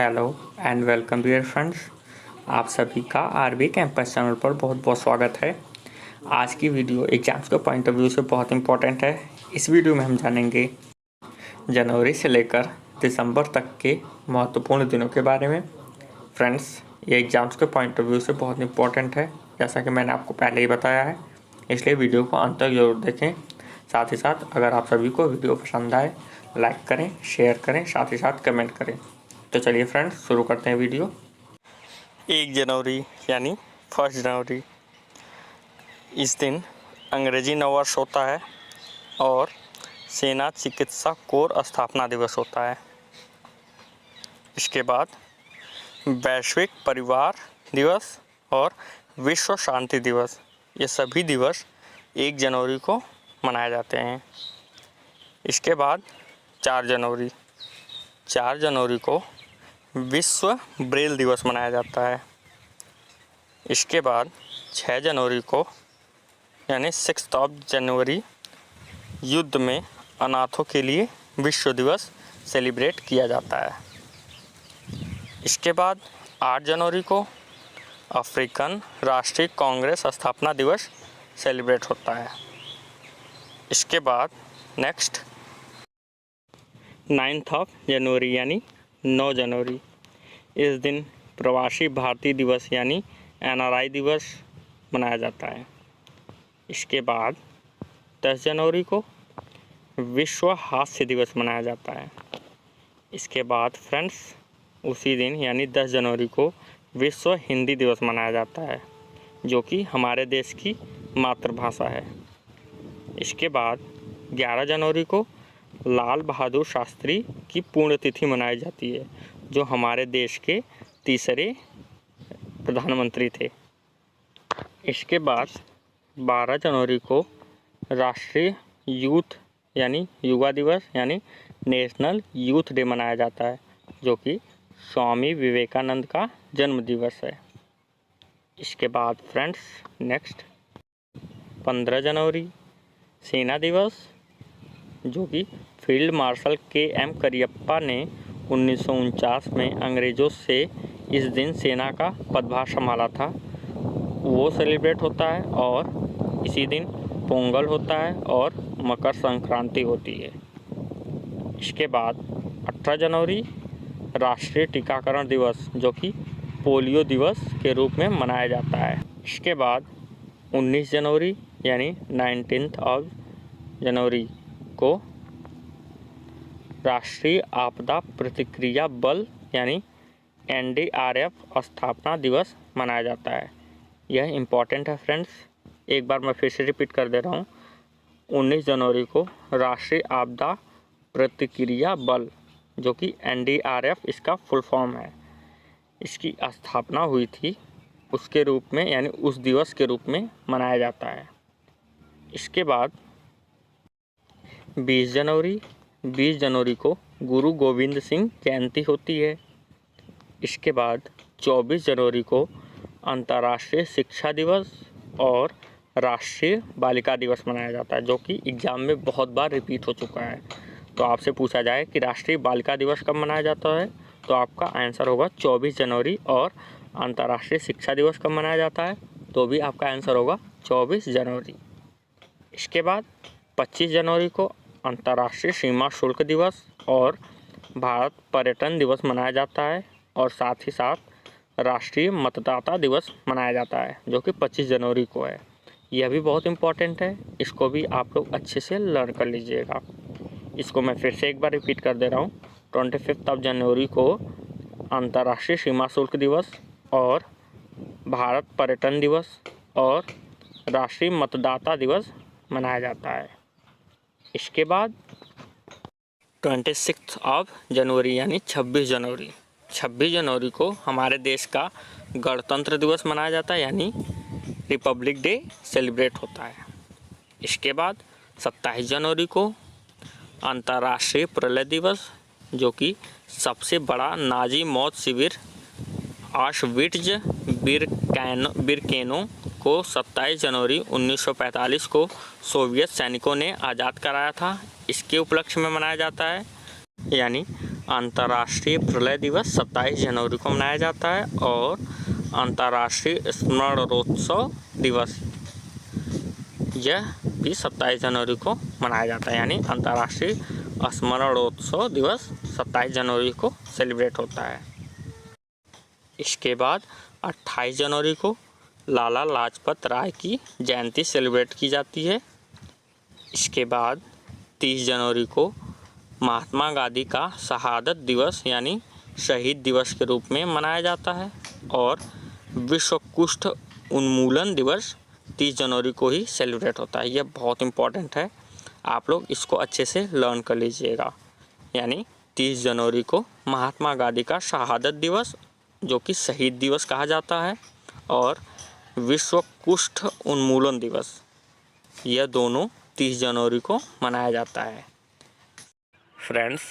Hello and welcome dear friends. आप सभी का आरबी कैंपस चैनल पर बहुत बहुत स्वागत है। आज की वीडियो एग्जाम्स के पॉइंट ऑफ व्यू से बहुत इंपॉर्टेंट है। इस वीडियो में हम जानेंगे जनवरी से लेकर दिसंबर तक के महत्वपूर्ण दिनों के बारे में। फ्रेंड्स, ये एग्ज़ाम्स के पॉइंट ऑफ व्यू से बहुत इंपॉर्टेंट है, जैसा कि मैंने आपको पहले ही बताया है, इसलिए वीडियो को अंत तक ज़रूर देखें। साथ ही साथ अगर आप सभी को वीडियो पसंद आए, लाइक करें, शेयर करें, साथ ही साथ कमेंट करें। तो चलिए फ्रेंड्स, शुरू करते हैं वीडियो। 1 जनवरी यानी 1 जनवरी, इस दिन अंग्रेजी नववर्ष होता है और सेना चिकित्सा कोर स्थापना दिवस होता है। इसके बाद वैश्विक परिवार दिवस और विश्व शांति दिवस, ये सभी दिवस 1 जनवरी को मनाए जाते हैं। इसके बाद 4 जनवरी को विश्व ब्रेल दिवस मनाया जाता है। इसके बाद 6 जनवरी को यानी 6 जनवरी युद्ध में अनाथों के लिए विश्व दिवस सेलिब्रेट किया जाता है। इसके बाद 8 जनवरी को अफ्रीकन राष्ट्रीय कांग्रेस स्थापना दिवस सेलिब्रेट होता है। इसके बाद नेक्स्ट 9 जनवरी यानी 9 जनवरी, इस दिन प्रवासी भारतीय दिवस यानी एनआरआई दिवस मनाया जाता है। इसके बाद 10 जनवरी को विश्व हास्य दिवस मनाया जाता है। इसके बाद फ्रेंड्स, उसी दिन यानी 10 जनवरी को विश्व हिंदी दिवस मनाया जाता है, जो कि हमारे देश की मातृभाषा है। इसके बाद 11 जनवरी को लाल बहादुर शास्त्री की पुण्यतिथि मनाई जाती है, जो हमारे देश के तीसरे प्रधानमंत्री थे। इसके बाद 12 जनवरी को राष्ट्रीय यूथ यानी युवा दिवस यानी नेशनल यूथ डे मनाया जाता है, जो कि स्वामी विवेकानंद का जन्म दिवस है। इसके बाद फ्रेंड्स नेक्स्ट 15 जनवरी सेना दिवस, जो कि फील्ड मार्शल के.एम. करियप्पा ने 1949 में अंग्रेज़ों से इस दिन सेना का पदभार संभाला था, वो सेलिब्रेट होता है। और इसी दिन पोंगल होता है और मकर संक्रांति होती है। इसके बाद 18 जनवरी राष्ट्रीय टीकाकरण दिवस, जो कि पोलियो दिवस के रूप में मनाया जाता है। इसके बाद 19 जनवरी यानी 19 जनवरी को राष्ट्रीय आपदा प्रतिक्रिया बल यानी एनडीआरएफ स्थापना दिवस मनाया जाता है। यह इम्पॉर्टेंट है फ्रेंड्स, एक बार मैं फिर से रिपीट कर दे रहा हूँ। 19 जनवरी को राष्ट्रीय आपदा प्रतिक्रिया बल, जो कि एनडीआरएफ इसका फुल फॉर्म है, इसकी स्थापना हुई थी, उसके रूप में यानी उस दिवस के रूप में मनाया जाता है। इसके बाद 20 जनवरी को गुरु गोविंद सिंह जयंती होती है। इसके बाद 24 जनवरी को अंतर्राष्ट्रीय शिक्षा दिवस और राष्ट्रीय बालिका दिवस मनाया जाता है, जो कि एग्ज़ाम में बहुत बार रिपीट हो चुका है। तो आपसे पूछा जाए कि राष्ट्रीय बालिका दिवस कब मनाया जाता है, तो आपका आंसर होगा 24 जनवरी। और अंतर्राष्ट्रीय शिक्षा दिवस कब मनाया जाता है, तो भी आपका आंसर होगा 24 जनवरी। इसके बाद 25 जनवरी को अंतर्राष्ट्रीय सीमा शुल्क दिवस और भारत पर्यटन दिवस मनाया जाता है। और साथ ही साथ राष्ट्रीय मतदाता दिवस मनाया जाता है, जो कि 25 जनवरी को है। यह भी बहुत इम्पॉर्टेंट है, इसको भी आप लोग अच्छे से लर्न कर लीजिएगा। इसको मैं फिर से एक बार रिपीट कर दे रहा हूँ। 25 जनवरी को अंतर्राष्ट्रीय सीमा शुल्क दिवस और भारत पर्यटन दिवस और राष्ट्रीय मतदाता दिवस मनाया जाता है। इसके बाद 26 जनवरी यानी 26 जनवरी को हमारे देश का गणतंत्र दिवस मनाया जाता है, यानी रिपब्लिक डे सेलिब्रेट होता है। इसके बाद 27 जनवरी को अंतर्राष्ट्रीय प्रलय दिवस, जो कि सबसे बड़ा नाजी मौत शिविर ऑशविट्ज बिरकेनो को 27 जनवरी 1945 को सोवियत सैनिकों ने आज़ाद कराया था, इसके उपलक्ष्य में मनाया जाता है। यानी अंतर्राष्ट्रीय प्रलय दिवस 27 जनवरी को मनाया जाता है और अंतर्राष्ट्रीय स्मरणोत्सव दिवस यह भी 27 जनवरी को मनाया जाता है, यानी अंतर्राष्ट्रीय स्मरणोत्सव दिवस 27 जनवरी को सेलिब्रेट होता है। इसके बाद 28 जनवरी को लाला लाजपत राय की जयंती सेलिब्रेट की जाती है। इसके बाद 30 जनवरी को महात्मा गांधी का शहादत दिवस यानी शहीद दिवस के रूप में मनाया जाता है और विश्व कुष्ठ उन्मूलन दिवस 30 जनवरी को ही सेलिब्रेट होता है। यह बहुत इम्पॉर्टेंट है, आप लोग इसको अच्छे से लर्न कर लीजिएगा। यानी 30 जनवरी को महात्मा गांधी का शहादत दिवस जो कि शहीद दिवस कहा जाता है और विश्व कुष्ठ उन्मूलन दिवस, यह दोनों 30 जनवरी को मनाया जाता है। फ्रेंड्स,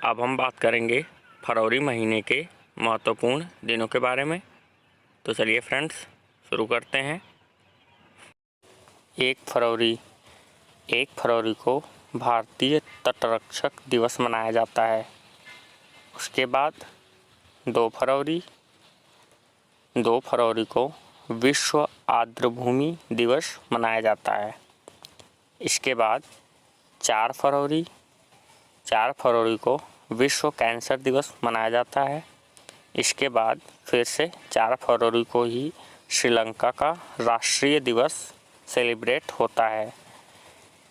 अब हम बात करेंगे फरवरी महीने के महत्वपूर्ण दिनों के बारे में। तो चलिए फ्रेंड्स शुरू करते हैं। 1 फरवरी को भारतीय तटरक्षक दिवस मनाया जाता है। उसके बाद 2 फरवरी को विश्व आर्द्रभूमि दिवस मनाया जाता है। इसके बाद 4 फरवरी को विश्व कैंसर दिवस मनाया जाता है। इसके बाद फिर से 4 फरवरी को ही श्रीलंका का राष्ट्रीय दिवस सेलिब्रेट होता है।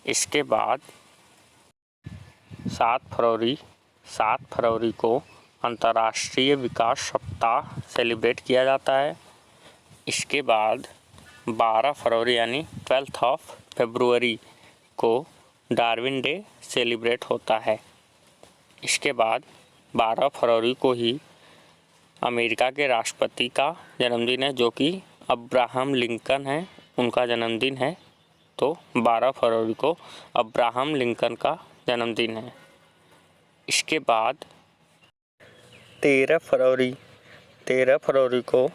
इसके बाद 7 फरवरी को अंतर्राष्ट्रीय विकास सप्ताह सेलिब्रेट किया जाता है। इसके बाद 12 फरवरी यानी 12 फरवरी को डार्विन डे सेलिब्रेट होता है। इसके बाद 12 फरवरी को ही अमेरिका के राष्ट्रपति का जन्मदिन है जो कि अब्राहम लिंकन है, उनका जन्मदिन है। तो 12 फरवरी को अब्राहम लिंकन का जन्मदिन है। इसके बाद 13 फरवरी को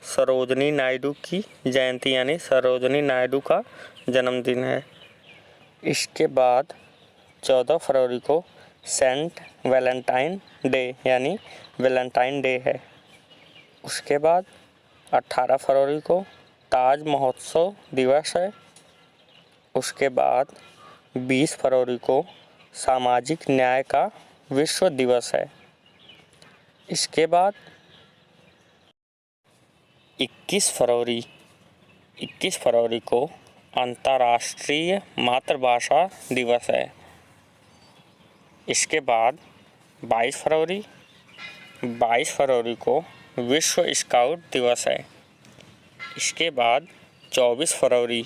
सरोजनी नायडू की जयंती यानी सरोजनी नायडू का जन्मदिन है। इसके बाद 14 फरवरी को सेंट वैलेंटाइन डे यानी वैलेंटाइन डे है। उसके बाद 18 फरवरी को ताज महोत्सव दिवस है। उसके बाद 20 फरवरी को सामाजिक न्याय का विश्व दिवस है। इसके बाद 21 फरवरी को अंतर्राष्ट्रीय मातृभाषा दिवस है। इसके बाद 22 फरवरी को विश्व स्काउट दिवस है। इसके बाद 24 फरवरी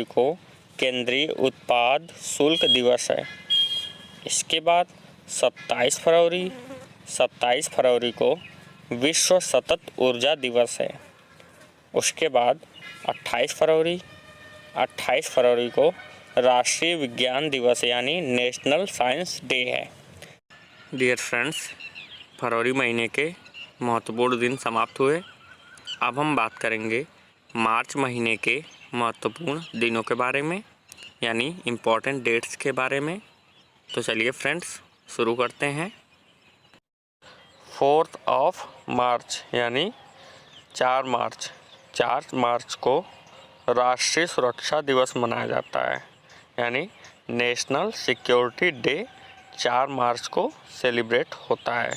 को केंद्रीय उत्पाद शुल्क दिवस है। इसके बाद 27 फरवरी को विश्व सतत ऊर्जा दिवस है। उसके बाद 28 फरवरी को राष्ट्रीय विज्ञान दिवस यानी नेशनल साइंस डे है। डियर फ्रेंड्स, फरवरी महीने के महत्वपूर्ण दिन समाप्त हुए। अब हम बात करेंगे मार्च महीने के महत्वपूर्ण दिनों के बारे में यानी इम्पॉर्टेंट डेट्स के बारे में। तो चलिए फ्रेंड्स शुरू करते हैं। 4 मार्च यानी 4 मार्च को राष्ट्रीय सुरक्षा दिवस मनाया जाता है, यानी नेशनल सिक्योरिटी डे 4 मार्च को सेलिब्रेट होता है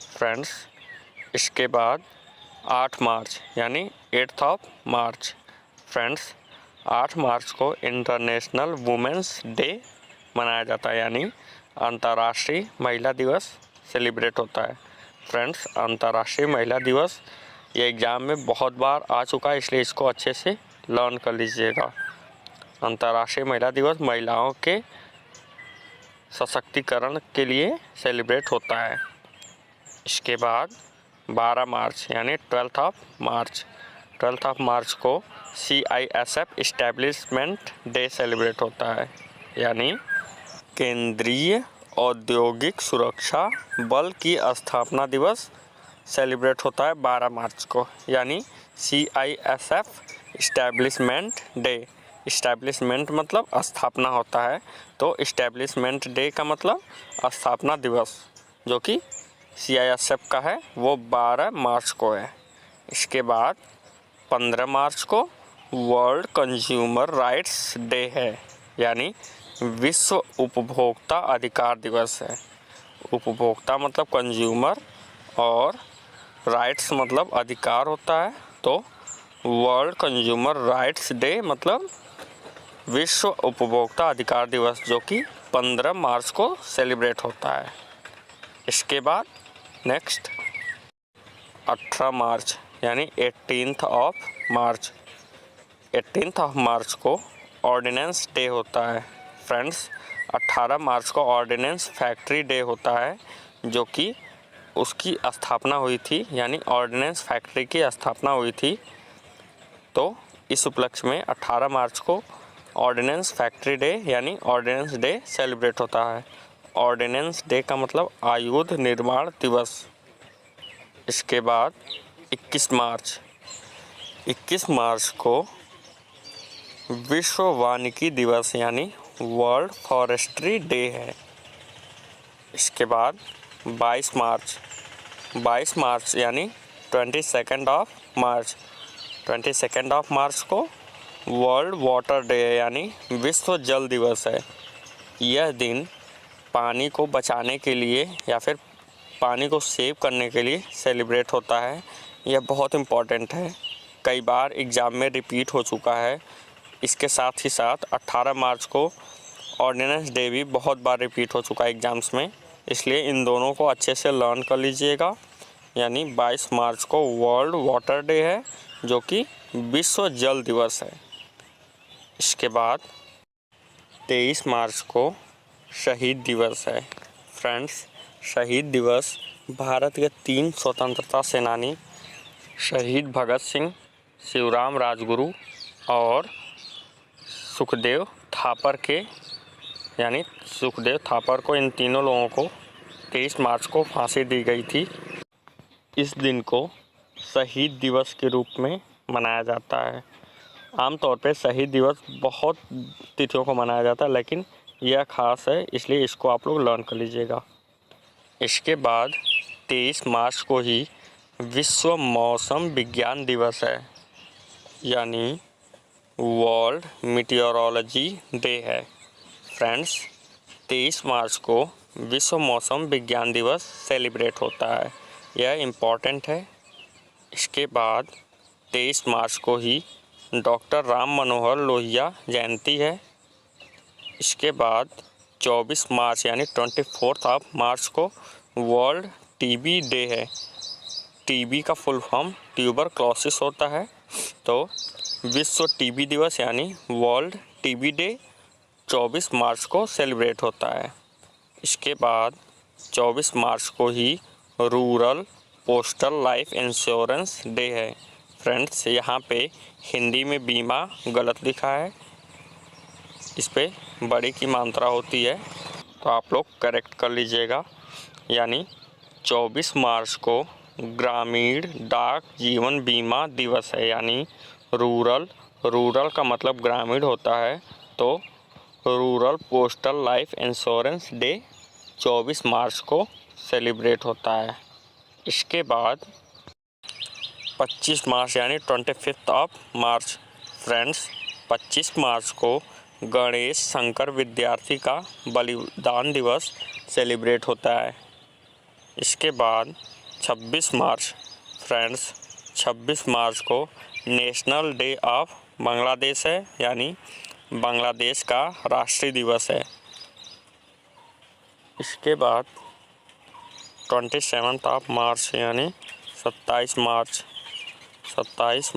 फ्रेंड्स। इसके बाद 8 मार्च यानी 8 मार्च फ्रेंड्स, 8 मार्च को इंटरनेशनल वुमेंस डे मनाया जाता है, यानी अंतर्राष्ट्रीय महिला दिवस सेलिब्रेट होता है फ्रेंड्स। अंतर्राष्ट्रीय महिला दिवस ये एग्ज़ाम में बहुत बार आ चुका है, इसलिए इसको अच्छे से लर्न कर लीजिएगा। अंतर्राष्ट्रीय महिला दिवस महिलाओं के सशक्तिकरण के लिए सेलिब्रेट होता है। इसके बाद 12 मार्च यानी 12 मार्च को CISF इस्टेब्लिशमेंट डे सेलिब्रेट होता है, यानी केंद्रीय औद्योगिक सुरक्षा बल की स्थापना दिवस सेलिब्रेट होता है 12 मार्च को, यानी CISF इस्टेब्लिशमेंट डे इस्टेब्लिशमेंट मतलब स्थापना होता है, तो इस्टेब्लिशमेंट डे का मतलब स्थापना दिवस, जो कि CISF का है, वो 12 मार्च को है। इसके बाद 15 मार्च को वर्ल्ड कंज्यूमर राइट्स डे है, यानी विश्व उपभोक्ता अधिकार दिवस है। उपभोक्ता मतलब कंज्यूमर और राइट्स मतलब अधिकार होता है, तो वर्ल्ड कंज्यूमर राइट्स डे मतलब विश्व उपभोक्ता अधिकार दिवस, जो कि 15 मार्च को सेलिब्रेट होता है। इसके बाद नेक्स्ट 18 मार्च यानी 18th of March, 18th of March को ऑर्डिनेंस डे होता है। फ्रेंड्स, 18 मार्च को ऑर्डिनेंस फैक्ट्री डे होता है, जो कि उसकी स्थापना हुई थी, यानी ऑर्डिनेंस फैक्ट्री की स्थापना हुई थी। तो इस उपलक्ष्य में 18 मार्च को ऑर्डिनेंस फैक्ट्री डे यानी ऑर्डिनेंस डे सेलिब्रेट होता है। ऑर्डिनेंस डे का मतलब आयुध निर्माण दिवस। इसके बाद 21 मार्च को विश्व वानिकी दिवस यानी वर्ल्ड फॉरेस्ट्री डे है। इसके बाद 22 मार्च यानी 22nd ऑफ मार्च को वर्ल्ड वाटर डे यानी विश्व जल दिवस है। यह दिन पानी को बचाने के लिए या फिर पानी को सेव करने के लिए सेलिब्रेट होता है। यह बहुत इम्पॉर्टेंट है, कई बार एग्ज़ाम में रिपीट हो चुका है। इसके साथ ही साथ 18 मार्च को ऑर्डिनेंस डे भी बहुत बार रिपीट हो चुका है एग्ज़ाम्स में, इसलिए इन दोनों को अच्छे से लर्न कर लीजिएगा। यानी 22 मार्च को वर्ल्ड वाटर डे है, जो कि विश्व जल दिवस है। इसके बाद 23 मार्च को शहीद दिवस है। फ्रेंड्स, शहीद दिवस भारत के 3 स्वतंत्रता सेनानी शहीद भगत सिंह, शिवराम राजगुरु और सुखदेव थापर को इन तीनों लोगों को 23 मार्च को फांसी दी गई थी। इस दिन को शहीद दिवस के रूप में मनाया जाता है। आमतौर पे शहीद दिवस बहुत तिथियों को मनाया जाता है, लेकिन यह खास है, इसलिए इसको आप लोग लर्न कर लीजिएगा। इसके बाद 23 मार्च को ही विश्व मौसम विज्ञान दिवस है, यानी वर्ल्ड मीटियोरोलॉजी डे है। फ्रेंड्स, 23 मार्च को विश्व मौसम विज्ञान दिवस सेलिब्रेट होता है, यह इम्पॉर्टेंट है। इसके बाद 23 मार्च को ही डॉक्टर राम मनोहर लोहिया जयंती है। इसके बाद 24 मार्च यानी 24th ऑफ मार्च को वर्ल्ड टीबी डे है। टीबी का फुल फॉर्म ट्यूबरक्लोसिस होता है, तो विश्व टीबी दिवस यानी वर्ल्ड टीबी डे 24 मार्च को सेलिब्रेट होता है। इसके बाद 24 मार्च को ही rural postal life insurance day है। फ्रेंड्स, यहाँ पे हिंदी में बीमा गलत लिखा है, इस पे बड़ी की मात्रा होती है, तो आप लोग करेक्ट कर लीजिएगा। यानी 24 मार्च को ग्रामीण डाक जीवन बीमा दिवस है, यानी रूरल का मतलब ग्रामीण होता है, तो rural postal life insurance day 24 मार्च को सेलिब्रेट होता है। इसके बाद 25 मार्च यानी 25th ऑफ मार्च। फ्रेंड्स, 25 मार्च को गणेश शंकर विद्यार्थी का बलिदान दिवस सेलिब्रेट होता है। इसके बाद 26 मार्च, फ्रेंड्स 26 मार्च को नेशनल डे ऑफ बांग्लादेश है, यानी बांग्लादेश का राष्ट्रीय दिवस है। इसके बाद 27 ऑफ मार्च यानी 27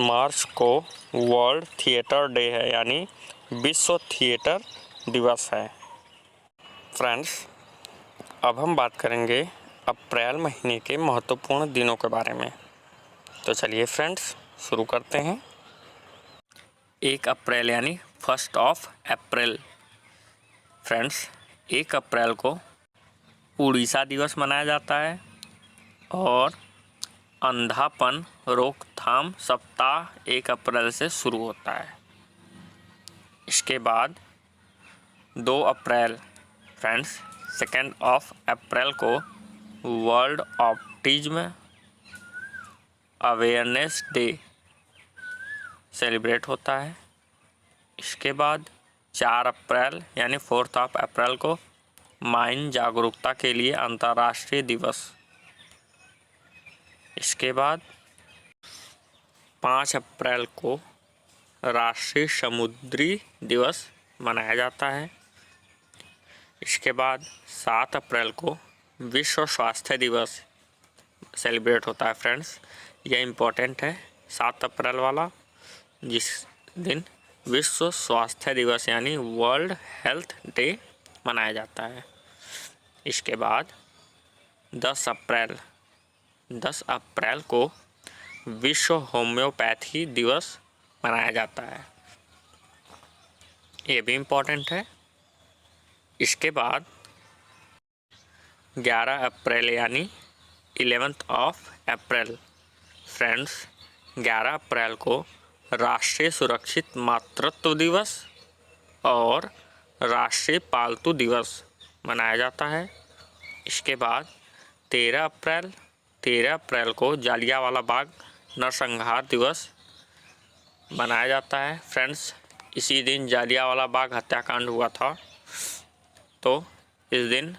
मार्च को वर्ल्ड थिएटर डे है, यानी विश्व थिएटर दिवस है। फ्रेंड्स, अब हम बात करेंगे अप्रैल महीने के महत्वपूर्ण दिनों के बारे में। तो चलिए फ्रेंड्स, शुरू करते हैं। 1 अप्रैल यानी 1 अप्रैल। फ्रेंड्स, 1 अप्रैल को उड़ीसा दिवस मनाया जाता है और अंधापन रोकथाम सप्ताह 1 अप्रैल से शुरू होता है। इसके बाद 2 अप्रैल फ्रेंड्स 2 अप्रैल को world autism awareness day celebrate होता है। इसके बाद 4 अप्रैल यानी 4 अप्रैल को माइन जागरूकता के लिए अंतर्राष्ट्रीय दिवस। इसके बाद 5 अप्रैल को राष्ट्रीय समुद्री दिवस मनाया जाता है। इसके बाद 7 अप्रैल को विश्व स्वास्थ्य दिवस सेलिब्रेट होता है फ्रेंड्स। यह इम्पोर्टेंट है 7 अप्रैल वाला, जिस दिन विश्व स्वास्थ्य दिवस यानी वर्ल्ड हेल्थ डे मनाया जाता है। इसके बाद 10 अप्रैल को विश्व होम्योपैथी दिवस मनाया जाता है। ये भी इम्पोर्टेंट है। इसके बाद 11 अप्रैल यानी 11 अप्रैल फ्रेंड्स 11 अप्रैल को राष्ट्रीय सुरक्षित मातृत्व दिवस और राष्ट्रीय पालतू दिवस मनाया जाता है। इसके बाद 13 अप्रैल को जालियांवाला बाग नरसंहार दिवस मनाया जाता है फ्रेंड्स। इसी दिन जालियांवाला बाग हत्याकांड हुआ था, तो इस दिन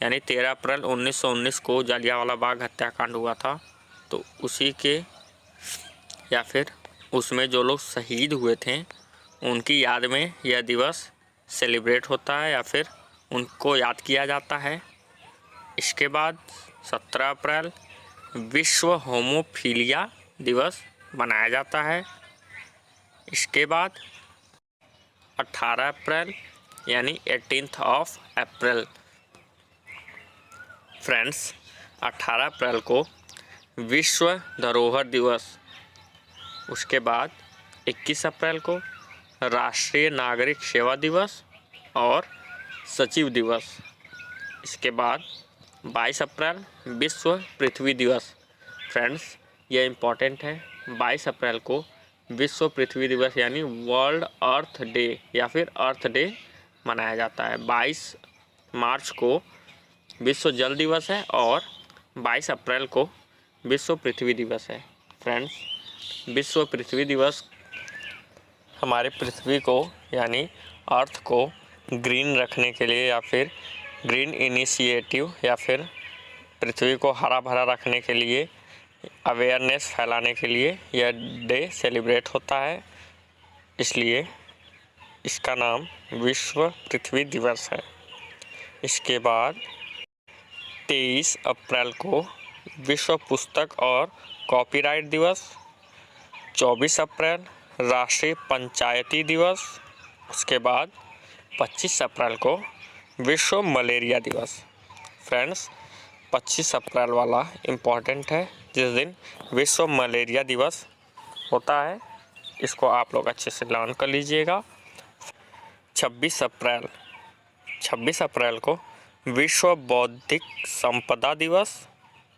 यानी 13 अप्रैल 1919 को जालियांवाला बाग हत्याकांड हुआ था, तो उसी के या फिर उसमें जो लोग शहीद हुए थे उनकी याद में यह दिवस सेलिब्रेट होता है या फिर उनको याद किया जाता है। इसके बाद 17 अप्रैल विश्व होमोफिलिया दिवस मनाया जाता है। इसके बाद 18 अप्रैल यानी 18 अप्रैल फ्रेंड्स 18 अप्रैल को विश्व धरोहर दिवस। उसके बाद 21 अप्रैल को राष्ट्रीय नागरिक सेवा दिवस और सचिव दिवस। इसके बाद 22 अप्रैल विश्व पृथ्वी दिवस फ्रेंड्स, यह इम्पॉर्टेंट है। 22 अप्रैल को विश्व पृथ्वी दिवस यानी वर्ल्ड अर्थ डे या फिर अर्थ डे मनाया जाता है। 22 मार्च को विश्व जल दिवस है और 22 अप्रैल को विश्व पृथ्वी दिवस है फ्रेंड्स। विश्व पृथ्वी दिवस हमारे पृथ्वी को यानी अर्थ को ग्रीन रखने के लिए या फिर ग्रीन इनिशिएटिव या फिर पृथ्वी को हरा भरा रखने के लिए अवेयरनेस फैलाने के लिए यह डे सेलिब्रेट होता है, इसलिए इसका नाम विश्व पृथ्वी दिवस है। इसके बाद 23 अप्रैल को विश्व पुस्तक और कॉपीराइट दिवस। 24 अप्रैल राष्ट्रीय पंचायती दिवस। उसके बाद 25 अप्रैल को विश्व मलेरिया दिवस। फ्रेंड्स 25 अप्रैल वाला इम्पॉर्टेंट है, जिस दिन विश्व मलेरिया दिवस होता है। इसको आप लोग अच्छे से लर्न कर लीजिएगा। 26 अप्रैल को विश्व बौद्धिक संपदा दिवस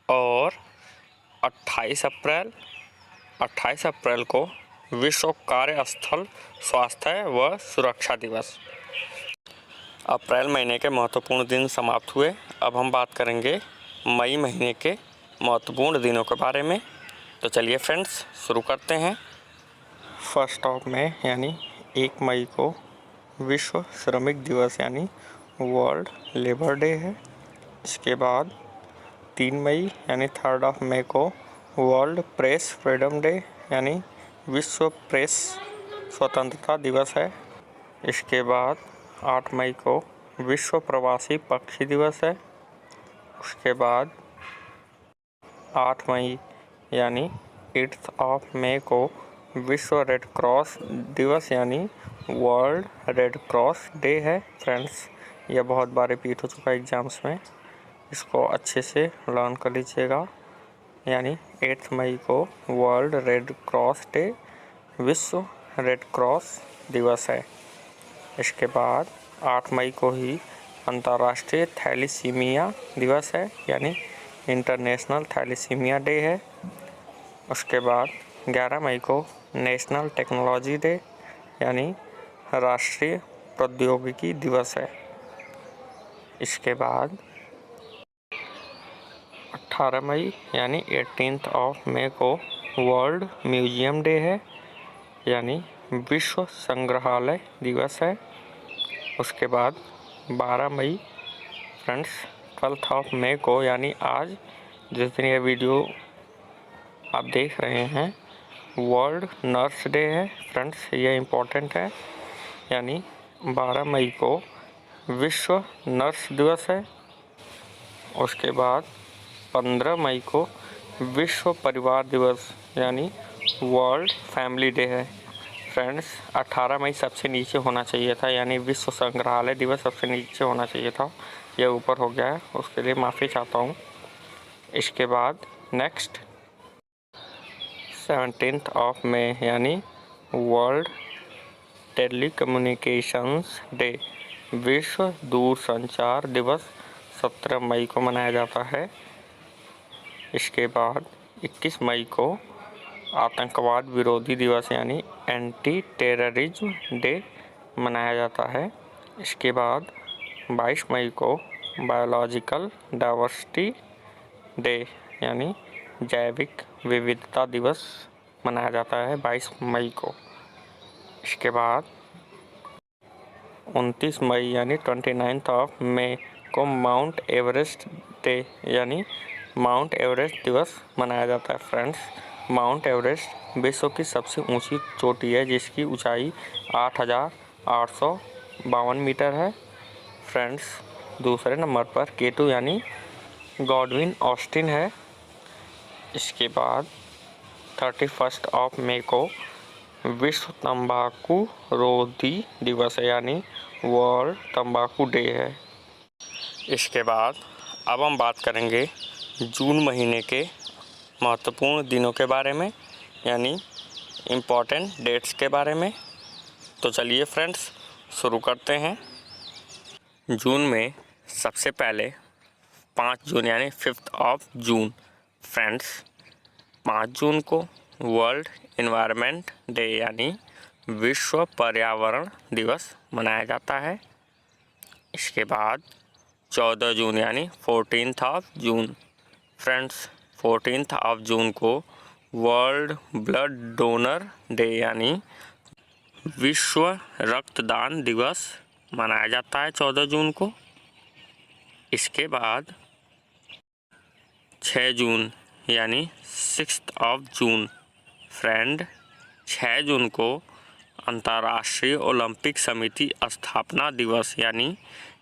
और 28 अप्रैल को विश्व कार्यस्थल स्वास्थ्य व सुरक्षा दिवस। अप्रैल महीने के महत्वपूर्ण दिन समाप्त हुए। अब हम बात करेंगे मई महीने के महत्वपूर्ण दिनों के बारे में। तो चलिए फ्रेंड्स शुरू करते हैं। 1 मई यानी 1 मई को विश्व श्रमिक दिवस यानी वर्ल्ड लेबर डे है। इसके बाद 3 मई यानी 3 मई को वर्ल्ड प्रेस फ्रीडम डे यानी विश्व प्रेस स्वतंत्रता दिवस है। इसके बाद 8 मई को विश्व प्रवासी पक्षी दिवस है। उसके बाद 8 मई यानी 8 मई को विश्व रेड क्रॉस दिवस यानी वर्ल्ड रेड क्रॉस डे है। फ्रेंड्स यह बहुत बार रिपीट हो चुका है एग्ज़ाम्स में, इसको अच्छे से लर्न कर लीजिएगा। यानी 8 मई को वर्ल्ड रेड क्रॉस डे विश्व रेड क्रॉस दिवस है। इसके बाद 8 मई को ही अंतर्राष्ट्रीय थैलीसीमिया दिवस है यानी इंटरनेशनल थैलीसीमिया डे है। उसके बाद 11 मई को नेशनल टेक्नोलॉजी डे यानी राष्ट्रीय प्रौद्योगिकी दिवस है। इसके बाद 18 मई यानी 18 मई को वर्ल्ड म्यूजियम डे है, यानी विश्व संग्रहालय दिवस है। उसके बाद 12 मई फ्रेंड्स 12 मई को यानी आज जिस दिन यह वीडियो आप देख रहे हैं वर्ल्ड नर्स डे है फ्रेंड्स, यह इम्पोर्टेंट है, यानी 12 मई को विश्व नर्स दिवस है। उसके बाद 15 मई को विश्व परिवार दिवस यानी वर्ल्ड फैमिली डे है फ्रेंड्स। 18 मई सबसे नीचे होना चाहिए था, यानी विश्व संग्रहालय दिवस सबसे नीचे होना चाहिए था, यह ऊपर हो गया है, उसके लिए माफ़ी चाहता हूँ। इसके बाद नेक्स्ट 17 मई यानी वर्ल्ड टेलीकम्युनिकेशंस डे, विश्व दूरसंचार दिवस 17 मई को मनाया जाता है। इसके बाद 21 मई को आतंकवाद विरोधी दिवस यानी एंटी टेररिज्म डे मनाया जाता है। इसके बाद 22 मई को बायोलॉजिकल डाइवर्सिटी डे यानी जैविक विविधता दिवस मनाया जाता है 22 मई को। इसके बाद 29 मई यानी 29 मई को माउंट एवरेस्ट डे यानी माउंट एवरेस्ट दिवस मनाया जाता है फ्रेंड्स। माउंट एवरेस्ट विश्व की सबसे ऊंची चोटी है, जिसकी ऊंचाई 8,852 मीटर है फ्रेंड्स। दूसरे नंबर पर K2 यानी गॉडविन ऑस्टिन है। इसके बाद 31 मई को विश्व तंबाकू रोधी दिवस है, यानी वर्ल्ड तंबाकू डे है। इसके बाद अब हम बात करेंगे जून महीने के महत्वपूर्ण दिनों के बारे में, यानी इम्पॉर्टेंट डेट्स के बारे में। तो चलिए फ्रेंड्स शुरू करते हैं। जून में सबसे पहले 5 जून यानी 5 जून फ्रेंड्स, 5 जून को वर्ल्ड एनवायरनमेंट डे यानी विश्व पर्यावरण दिवस मनाया जाता है। इसके बाद 14 जून यानी 14 जून फ्रेंड्स, 14 जून को वर्ल्ड ब्लड डोनर डे यानी विश्व रक्तदान दिवस मनाया जाता है 14 जून को। इसके बाद 6 जून यानी 6 जून फ्रेंड, 6 जून को अंतर्राष्ट्रीय ओलंपिक समिति स्थापना दिवस यानी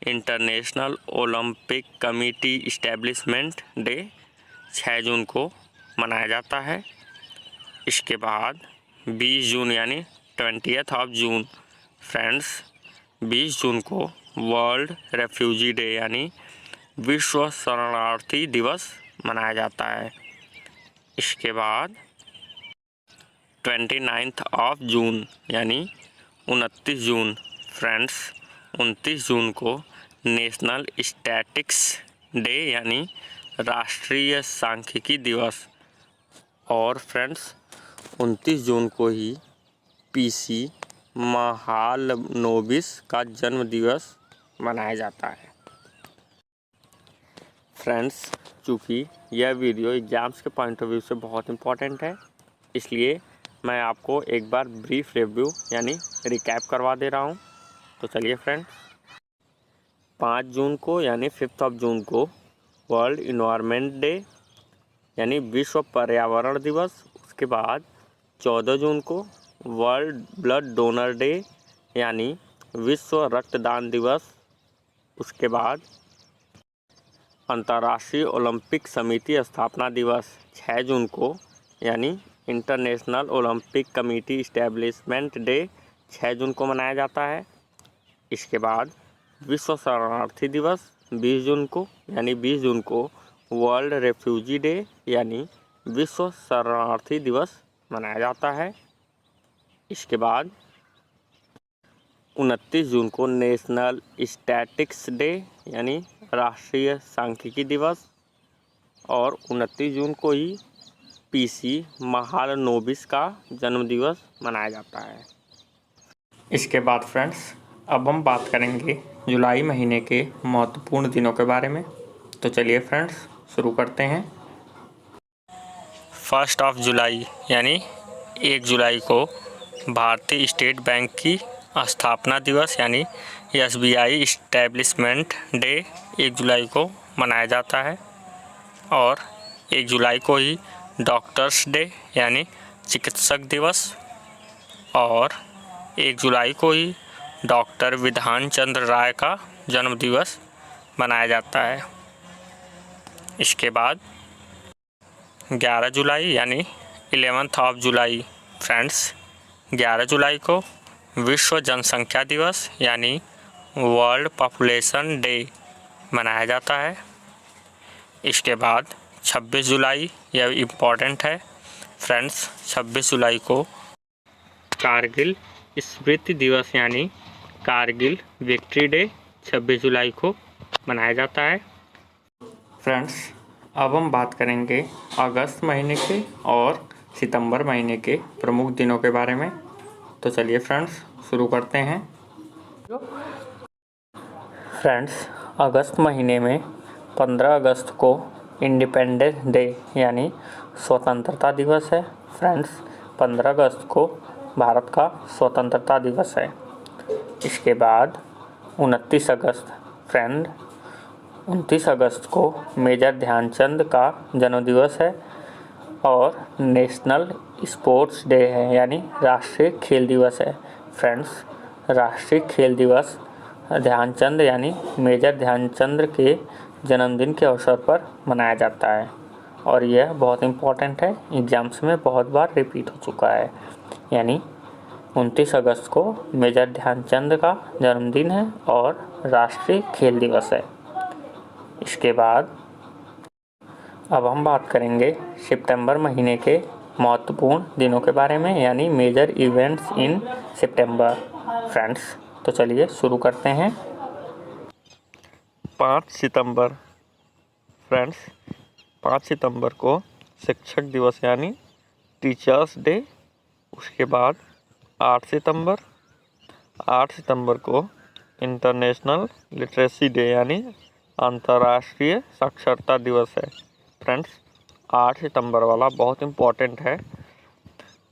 international Olympic committee establishment day 6 जून को मनाया जाता है। इसके बाद 20 जून यानी 20 जून फ्रेंड्स, 20 जून को वर्ल्ड रेफ्यूजी डे यानी विश्व शरणार्थी दिवस मनाया जाता है। इसके बाद 29 जून यानी 29 जून फ्रेंड्स, 29 जून को नेशनल स्टैटिक्स डे यानी राष्ट्रीय सांख्यिकी दिवस, और फ्रेंड्स 29 जून को ही PC महालनोबिस का जन्म दिवस मनाया जाता है। फ्रेंड्स, चूँकि यह वीडियो एग्ज़ाम्स के पॉइंट ऑफ व्यू से बहुत इम्पोर्टेंट है, इसलिए मैं आपको एक बार ब्रीफ रिव्यू यानी रिकैप करवा दे रहा हूँ। तो चलिए फ्रेंड्स, 5 जून को यानी 5 जून को वर्ल्ड इन्वायरमेंट डे यानी विश्व पर्यावरण दिवस। उसके बाद 14 जून को वर्ल्ड ब्लड डोनर डे यानी विश्व रक्तदान दिवस। उसके बाद अंतर्राष्ट्रीय ओलंपिक समिति स्थापना दिवस 6 जून को यानी international Olympic committee establishment day 6 जून को मनाया जाता है। इसके बाद विश्व शरणार्थी दिवस 20 जून को यानी 20 जून को वर्ल्ड रेफ्यूजी डे यानी विश्व शरणार्थी दिवस मनाया जाता है। इसके बाद 29 जून को नेशनल स्टैटिक्स डे यानी राष्ट्रीय सांख्यिकी दिवस, और 29 जून को ही PC महालनोबिस का जन्मदिवस मनाया जाता है। इसके बाद फ्रेंड्स अब हम बात करेंगे जुलाई महीने के महत्वपूर्ण दिनों के बारे में। तो चलिए फ्रेंड्स शुरू करते हैं। 1 जुलाई यानी 1 जुलाई को भारतीय स्टेट बैंक की स्थापना दिवस यानी SBI इस्टेब्लिशमेंट डे 1 जुलाई को मनाया जाता है। और 1 जुलाई को ही डॉक्टर्स डे यानी चिकित्सक दिवस और 1 जुलाई को ही डॉक्टर विधान चंद्र राय का जन्म दिवस मनाया जाता है। इसके बाद 11 जुलाई यानी 11 जुलाई फ्रेंड्स 11 जुलाई को विश्व जनसंख्या दिवस यानी वर्ल्ड पॉपुलेशन डे मनाया जाता है। इसके बाद 26 जुलाई यह इम्पॉर्टेंट है फ्रेंड्स, 26 जुलाई को कारगिल स्मृति दिवस यानी कारगिल विक्ट्री डे 26 जुलाई को मनाया जाता है। फ्रेंड्स अब हम बात करेंगे अगस्त महीने के और सितंबर महीने के प्रमुख दिनों के बारे में। तो चलिए फ्रेंड्स शुरू करते हैं। फ्रेंड्स अगस्त महीने में 15 अगस्त को इंडिपेंडेंस डे यानी स्वतंत्रता दिवस है। फ्रेंड्स 15 अगस्त को भारत का स्वतंत्रता दिवस है। इसके बाद 29 अगस्त फ्रेंड 29 अगस्त को मेजर ध्यानचंद का जन्मदिवस है और नेशनल स्पोर्ट्स डे है यानी राष्ट्रीय खेल दिवस है। फ्रेंड्स राष्ट्रीय खेल दिवस ध्यानचंद यानी मेजर ध्यानचंद के जन्मदिन के अवसर पर मनाया जाता है और यह बहुत इम्पोर्टेंट है, एग्जाम्स में बहुत बार रिपीट हो चुका है। यानी 29 अगस्त को मेजर ध्यानचंद का जन्मदिन है और राष्ट्रीय खेल दिवस है। इसके बाद अब हम बात करेंगे सितंबर महीने के महत्वपूर्ण दिनों के बारे में यानी मेजर इवेंट्स इन सितंबर। फ्रेंड्स तो चलिए शुरू करते हैं। 5 सितंबर फ्रेंड्स 5 सितंबर को शिक्षक दिवस यानी टीचर्स डे। उसके बाद 8 सितंबर को इंटरनेशनल लिटरेसी डे यानी अंतर्राष्ट्रीय साक्षरता दिवस है। फ्रेंड्स 8 सितंबर वाला बहुत इम्पोर्टेंट है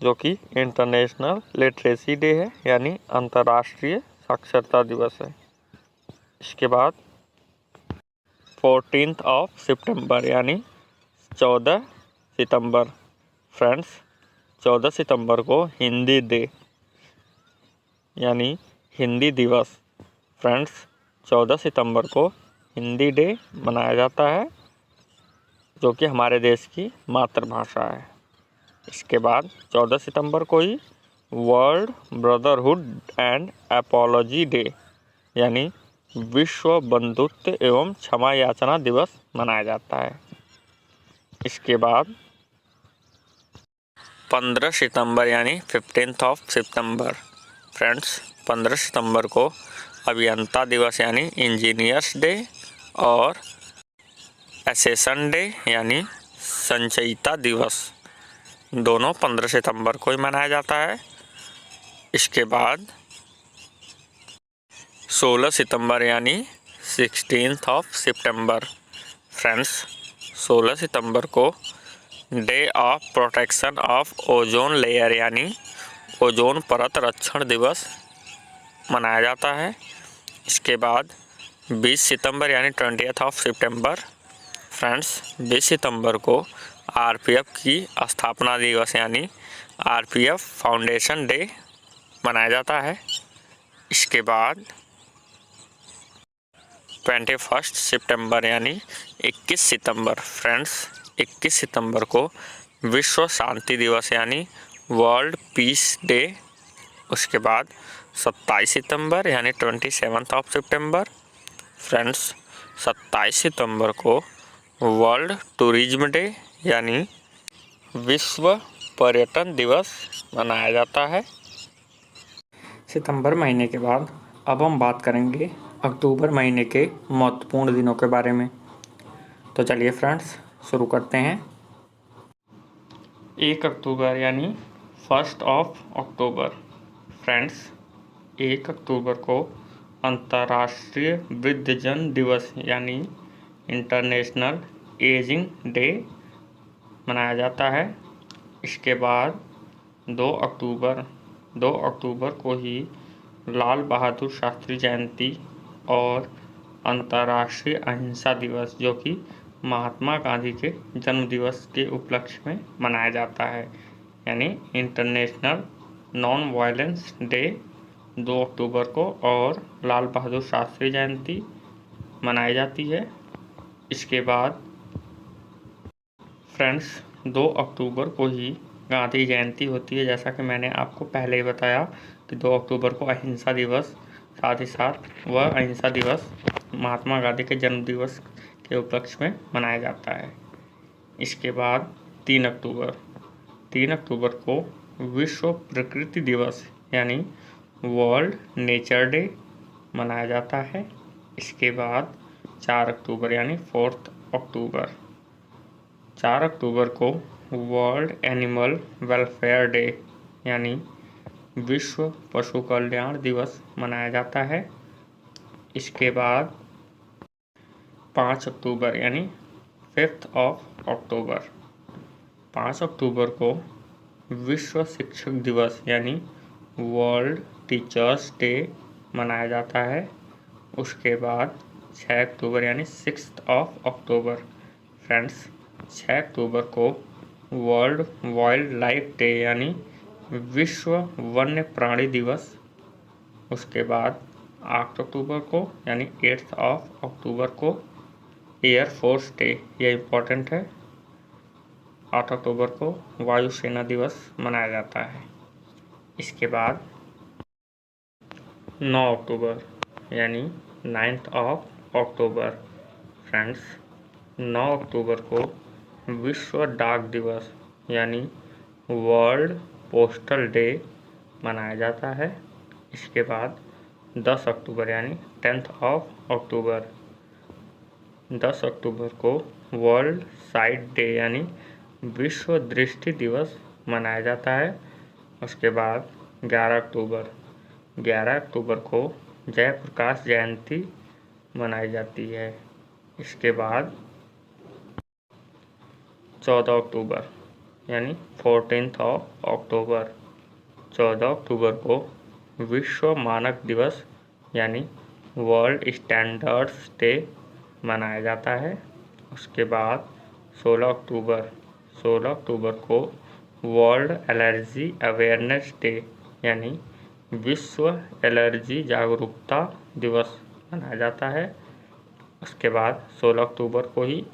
जो कि इंटरनेशनल लिटरेसी डे है यानी अंतर्राष्ट्रीय साक्षरता दिवस है। इसके बाद 14 सितंबर यानी 14 सितंबर फ्रेंड्स 14 सितंबर को हिंदी डे यानी हिंदी दिवस। फ्रेंड्स 14 सितंबर को हिंदी डे मनाया जाता है जो कि हमारे देश की मातृभाषा है। इसके बाद 14 सितंबर को ही world brotherhood and apology day यानी विश्व बंधुत्व एवं क्षमा याचना दिवस मनाया जाता है। इसके बाद 15 सितंबर यानी 15 सितंबर फ्रेंड्स 15 सितंबर को अभियंता दिवस यानी इंजीनियर्स डे और एसेशन डे यानी संचयिता दिवस दोनों 15 सितंबर को ही मनाया जाता है। इसके बाद 16 सितंबर यानी 16 सितंबर फ्रेंड्स 16 सितंबर को day of protection of ozone layer यानी ओजोन परत रक्षण दिवस मनाया जाता है। इसके बाद 20 सितंबर यानी 20 सितंबर फ्रेंड्स 20 सितंबर को आरपीएफ की स्थापना दिवस यानी आरपीएफ फाउंडेशन डे मनाया जाता है। इसके बाद 21 सितंबर यानी 21 सितंबर फ्रेंड्स 21 सितंबर को विश्व शांति दिवस यानी वर्ल्ड पीस डे। उसके बाद 27 सितंबर यानी 27 सितंबर फ्रेंड्स 27 सितंबर को वर्ल्ड टूरिज्म डे यानी विश्व पर्यटन दिवस मनाया जाता है। सितंबर महीने के बाद अब हम बात करेंगे अक्टूबर महीने के महत्वपूर्ण दिनों के बारे में। तो चलिए फ्रेंड्स शुरू करते हैं। 1 अक्टूबर यानी 1 अक्टूबर फ्रेंड्स 1 अक्टूबर को अंतर्राष्ट्रीय वृद्धजन दिवस यानी इंटरनेशनल एजिंग डे मनाया जाता है। इसके बाद 2 अक्टूबर को ही लाल बहादुर शास्त्री जयंती और अंतर्राष्ट्रीय अहिंसा दिवस जो कि महात्मा गांधी के जन्म दिवस के उपलक्ष्य में मनाया जाता है, यानी इंटरनेशनल नॉन वायलेंस डे 2 अक्टूबर को और लाल बहादुर शास्त्री जयंती मनाई जाती है। इसके बाद फ्रेंड्स 2 अक्टूबर को ही गांधी जयंती होती है, जैसा कि मैंने आपको पहले ही बताया कि 2 अक्टूबर को अहिंसा दिवस, साथ ही साथ वह अहिंसा दिवस महात्मा गांधी के जन्म दिवस के उपलक्ष्य में मनाया जाता है। इसके बाद 3 अक्टूबर को विश्व प्रकृति दिवस यानी वर्ल्ड नेचर डे मनाया जाता है। इसके बाद 4 अक्टूबर यानी 4 अक्टूबर को वर्ल्ड एनिमल वेलफेयर डे यानी विश्व पशु कल्याण दिवस मनाया जाता है। इसके बाद 5 अक्टूबर यानी 5 अक्टूबर 5 अक्टूबर को विश्व शिक्षक दिवस यानी वर्ल्ड टीचर्स डे मनाया जाता है। उसके बाद 6 अक्टूबर यानी 6 अक्टूबर फ्रेंड्स 6 अक्टूबर को वर्ल्ड वाइल्ड लाइफ डे यानी विश्व वन्य प्राणी दिवस। उसके बाद 8 अक्टूबर को यानी 8 अक्टूबर को एयरफोर्स डे, यह इम्पोर्टेंट है। 8 अक्टूबर को वायुसेना दिवस मनाया जाता है। इसके बाद 9 अक्टूबर यानी 9 अक्टूबर फ्रेंड्स 9 अक्टूबर को विश्व डाक दिवस यानी वर्ल्ड पोस्टल डे मनाया जाता है। इसके बाद 10 अक्टूबर यानी 10 अक्टूबर 10 अक्टूबर को वर्ल्ड साइट डे यानी विश्व दृष्टि दिवस मनाया जाता है। उसके बाद 11 अक्टूबर को जयप्रकाश जयंती मनाई जाती है। इसके बाद 14 अक्टूबर यानी 14 अक्टूबर 14 अक्टूबर को विश्व मानक दिवस यानी वर्ल्ड स्टैंडर्ड्स डे मनाया जाता है। उसके बाद 16 अक्टूबर को वर्ल्ड एलर्जी अवेयरनेस डे यानी विश्व एलर्जी जागरूकता दिवस मनाया जाता है। उसके बाद 16 अक्टूबर को ही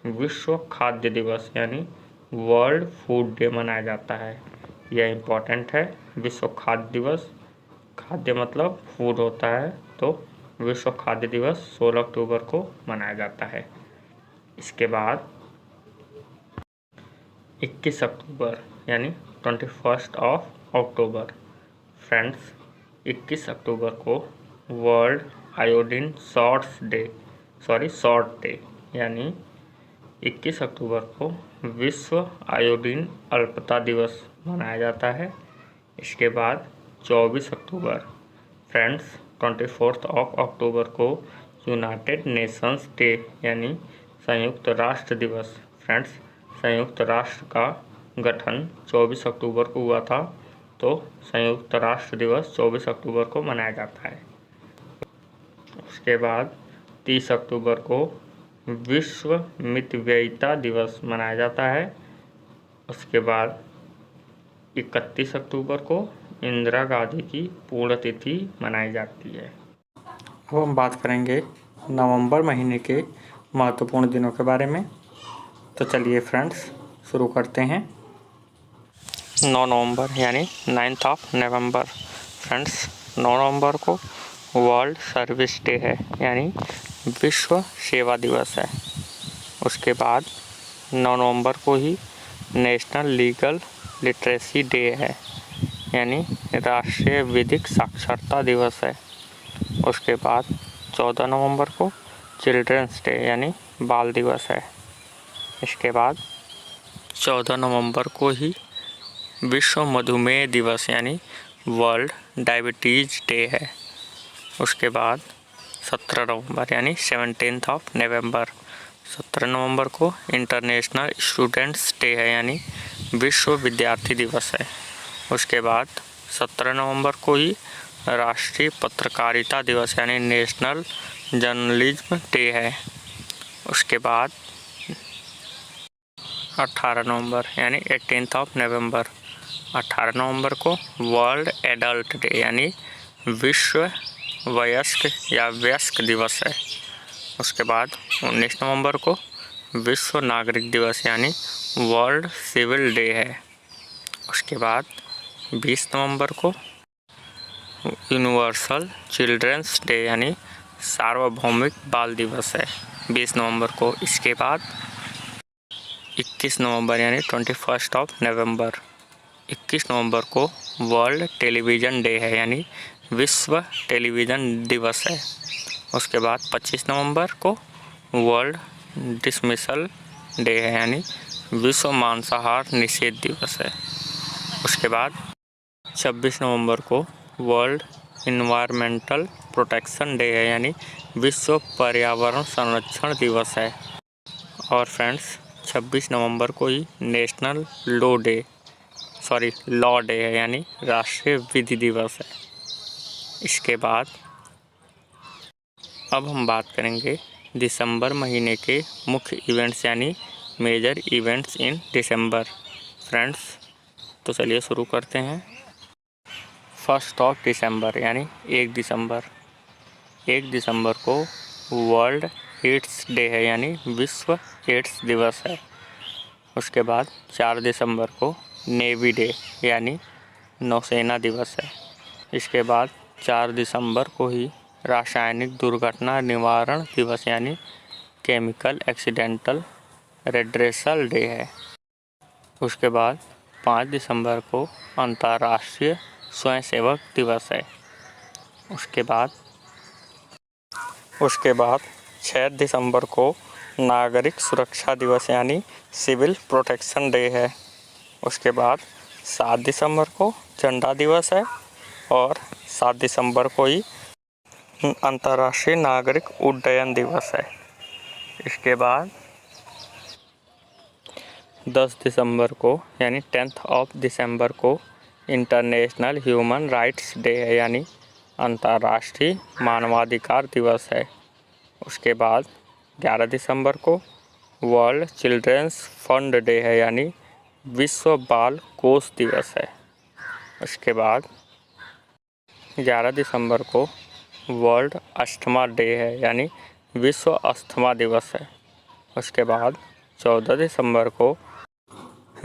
विश्व खाद्य दिवस यानी वर्ल्ड फूड डे मनाया जाता है। यह इम्पोर्टेंट है। विश्व खाद्य दिवस, खाद्य मतलब फूड होता है, तो विश्व खाद्य दिवस 16 अक्टूबर को मनाया जाता है। इसके बाद 21 अक्टूबर यानी 21 अक्टूबर फ्रेंड्स 21 अक्टूबर को वर्ल्ड आयोडीन शॉर्ट डे यानी 21 अक्टूबर को विश्व आयोडीन अल्पता दिवस मनाया जाता है। इसके बाद 24 अक्टूबर फ्रेंड्स 24 अक्टूबर को यूनाइटेड नेशंस डे यानी संयुक्त राष्ट्र दिवस। फ्रेंड्स संयुक्त राष्ट्र का गठन 24 अक्टूबर को हुआ था, तो संयुक्त राष्ट्र दिवस 24 अक्टूबर को मनाया जाता है। उसके बाद 30 अक्टूबर को विश्व मितव्ययिता दिवस मनाया जाता है। उसके बाद 31 अक्टूबर को इंदिरा गांधी की पुण्यतिथि मनाई जाती है। अब हम बात करेंगे नवंबर महीने के महत्वपूर्ण दिनों के बारे में। तो चलिए फ्रेंड्स शुरू करते हैं। 9 नवंबर यानी 9 नवंबर फ्रेंड्स 9 नवंबर को वर्ल्ड सर्विस डे है यानी विश्व सेवा दिवस है। उसके बाद 9 नवंबर को ही नेशनल लीगल लिटरेसी डे है यानी राष्ट्रीय विधिक साक्षरता दिवस है। उसके बाद 14 नवंबर को चिल्ड्रंस डे यानी बाल दिवस है। इसके बाद 14 नवंबर को ही विश्व मधुमेह दिवस यानी वर्ल्ड डायबिटीज़ डे है। उसके बाद 17 नवंबर यानी 17th ऑफ नवंबर, 17 नवंबर को इंटरनेशनल स्टूडेंट्स डे है यानी विश्व विद्यार्थी दिवस है। उसके बाद 17 नवंबर को ही राष्ट्रीय पत्रकारिता दिवस यानी नेशनल जर्नलिज्म डे है। उसके बाद 18 नवंबर यानी 18th ऑफ नवंबर, 18 नवंबर को वर्ल्ड एडल्ट डे यानी विश्व वयस्क या वयस्क दिवस है। उसके बाद 19 नवंबर को विश्व नागरिक दिवस यानी वर्ल्ड सिविल डे है। उसके बाद 20 नवंबर को यूनिवर्सल चिल्ड्रंस डे यानी सार्वभौमिक बाल दिवस है 20 नवंबर को। इसके बाद 21 नवंबर यानी 21 ऑफ नवंबर, 21 नवंबर को वर्ल्ड टेलीविज़न डे है यानी विश्व टेलीविज़न दिवस है। उसके बाद 25 नवंबर को वर्ल्ड डिसमिसल डे है यानी विश्व मांसाहार निषेध दिवस है। उसके बाद 26 नवंबर को वर्ल्ड इन्वायरमेंटल प्रोटेक्शन डे है यानी विश्व पर्यावरण संरक्षण दिवस है। और फ्रेंड्स 26 नवंबर को ही नेशनल लॉ डे है यानी राष्ट्रीय विधि दिवस है। इसके बाद अब हम बात करेंगे दिसंबर महीने के मुख्य इवेंट्स यानी मेजर इवेंट्स इन दिसंबर। फ्रेंड्स तो चलिए शुरू करते हैं। 1 ऑफ दिसंबर यानी 1 दिसंबर को वर्ल्ड एड्स डे है यानी विश्व एड्स दिवस है। उसके बाद 4 दिसंबर को नेवी डे यानी नौसेना दिवस है। इसके बाद 4 दिसंबर को ही रासायनिक दुर्घटना निवारण दिवस यानी केमिकल एक्सीडेंटल रेड्रेसल डे है। उसके बाद 5 दिसंबर को अंतर्राष्ट्रीय स्वयंसेवक दिवस है। उसके बाद 6 दिसंबर को नागरिक सुरक्षा दिवस यानी सिविल प्रोटेक्शन डे है। उसके बाद 7 दिसंबर को झंडा दिवस है और 7 दिसंबर को ही अंतर्राष्ट्रीय नागरिक उड्डयन दिवस है। इसके बाद 10 दिसंबर को यानी 10th ऑफ दिसंबर को इंटरनेशनल ह्यूमन राइट्स डे है यानी अंतर्राष्ट्रीय मानवाधिकार दिवस है। उसके बाद 11 दिसंबर को वर्ल्ड चिल्ड्रंस फंड डे है यानी विश्व बाल कोष दिवस है। उसके बाद 11 दिसंबर को वर्ल्ड अस्थमा डे है यानी विश्व अस्थमा दिवस है। उसके बाद 14 दिसंबर को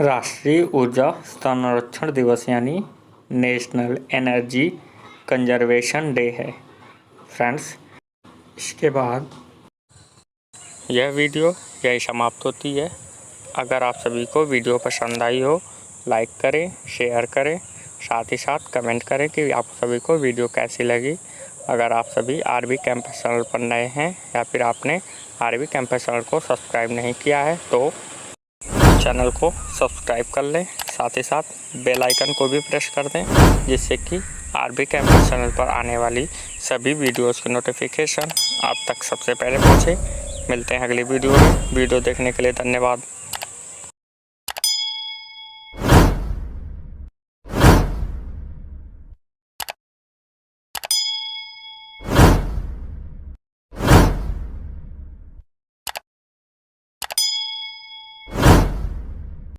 राष्ट्रीय ऊर्जा संरक्षण दिवस यानी नेशनल एनर्जी कंजर्वेशन डे है। फ्रेंड्स इसके बाद यह वीडियो यही समाप्त होती है। अगर आप सभी को वीडियो पसंद आई हो लाइक करें, शेयर करें, साथ ही साथ कमेंट करें कि आप सभी को वीडियो कैसी लगी। अगर आप सभी आरबी कैंपस चैनल पर नए हैं या फिर आपने आरबी कैंपस चैनल को सब्सक्राइब नहीं किया है तो चैनल को सब्सक्राइब कर लें, साथ ही साथ बेल आइकन को भी प्रेस कर दें जिससे कि आरबी कैंपस चैनल पर आने वाली सभी वीडियोज़ की नोटिफिकेशन आप तक सबसे पहले पहुँचे। मिलते हैं अगली वीडियो में। वीडियो देखने के लिए धन्यवाद।